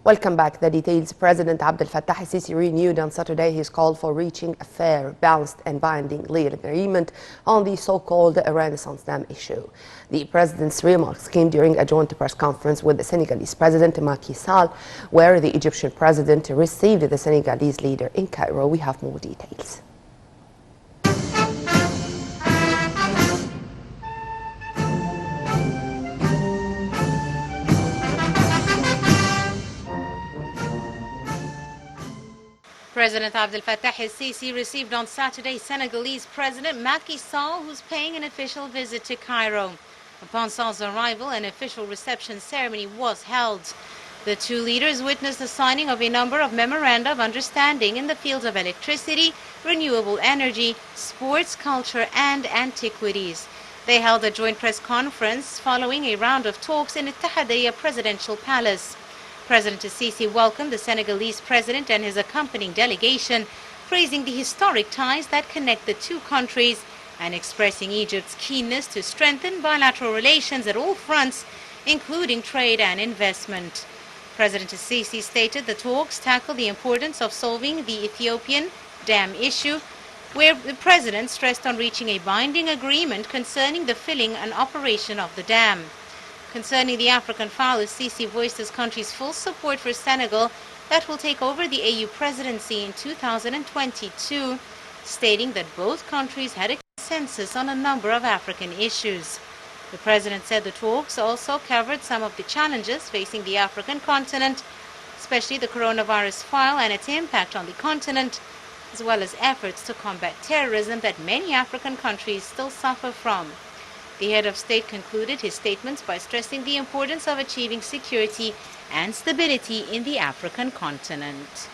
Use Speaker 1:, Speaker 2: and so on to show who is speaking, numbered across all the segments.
Speaker 1: Welcome back. The details. President Abdel Fattah al-Sisi renewed on Saturday his call for reaching a fair, balanced and binding legal agreement on the so-called Renaissance Dam issue. The president's remarks came during a joint press conference with the Senegalese president Macky Sall, where the Egyptian president received the Senegalese leader in Cairo. We have more details.
Speaker 2: President Abdel Fattah al-Sisi received on Saturday Senegalese President Macky Sall, who's paying an official visit to Cairo. Upon Sall's arrival, an official reception ceremony was held. The two leaders witnessed the signing of a number of memoranda of understanding in the fields of electricity, renewable energy, sports, culture, and antiquities. They held a joint press conference following a round of talks in Ittihadiyya Presidential Palace. President al-Sisi welcomed the Senegalese president and his accompanying delegation, praising the historic ties that connect the two countries and expressing Egypt's keenness to strengthen bilateral relations at all fronts, including trade and investment. President al-Sisi stated the talks tackle the importance of solving the Ethiopian dam issue, where the president stressed on reaching a binding agreement concerning the filling and operation of the dam. Concerning the African file, al-Sisi voiced his country's full support for Senegal that will take over the AU presidency in 2022, stating that both countries had a consensus on a number of African issues. The president said the talks also covered some of the challenges facing the African continent, especially the coronavirus file and its impact on the continent, as well as efforts to combat terrorism that many African countries still suffer from. The head of state concluded his statements by stressing the importance of achieving security and stability in the African continent.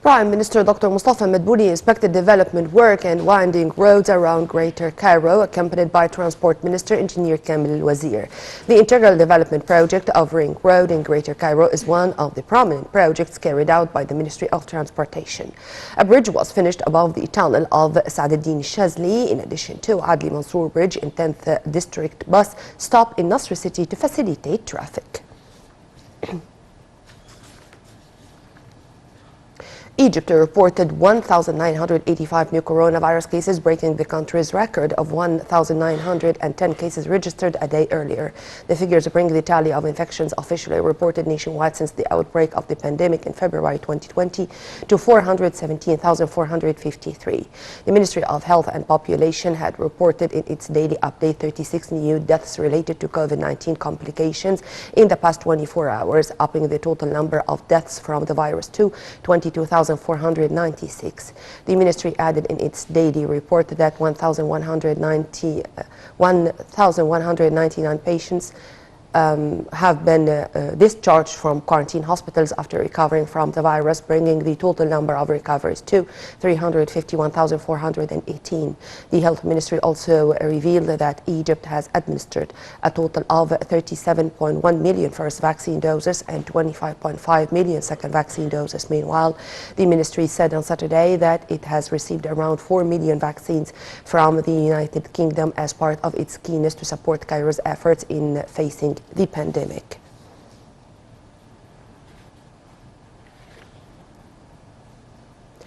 Speaker 1: Prime Minister Dr. Mustafa Madbouli inspected development work and winding roads around Greater Cairo, accompanied by Transport Minister Engineer Kamil Wazir. The integral development project of Ring Road in Greater Cairo is one of the prominent projects carried out by the Ministry of Transportation. A bridge was finished above the tunnel of Sa'ad-Din Shazli, in addition to Adli Mansour Bridge in 10th District bus stop in Nasr City to facilitate traffic. Egypt reported 1,985 new coronavirus cases, breaking the country's record of 1,910 cases registered a day earlier. The figures bring the tally of infections officially reported nationwide since the outbreak of the pandemic in February 2020 to 417,453. The Ministry of Health and Population had reported in its daily update 36 new deaths related to COVID-19 complications in the past 24 hours, upping the total number of deaths from the virus to 22,496. The ministry added in its daily report that 1,199 patients have been discharged from quarantine hospitals after recovering from the virus, bringing the total number of recoveries to 351,418. The Health Ministry also revealed that Egypt has administered a total of 37.1 million first vaccine doses and 25.5 million second vaccine doses. Meanwhile, the ministry said on Saturday that it has received around 4 million vaccines from the United Kingdom as part of its keenness to support Cairo's efforts in facing the pandemic.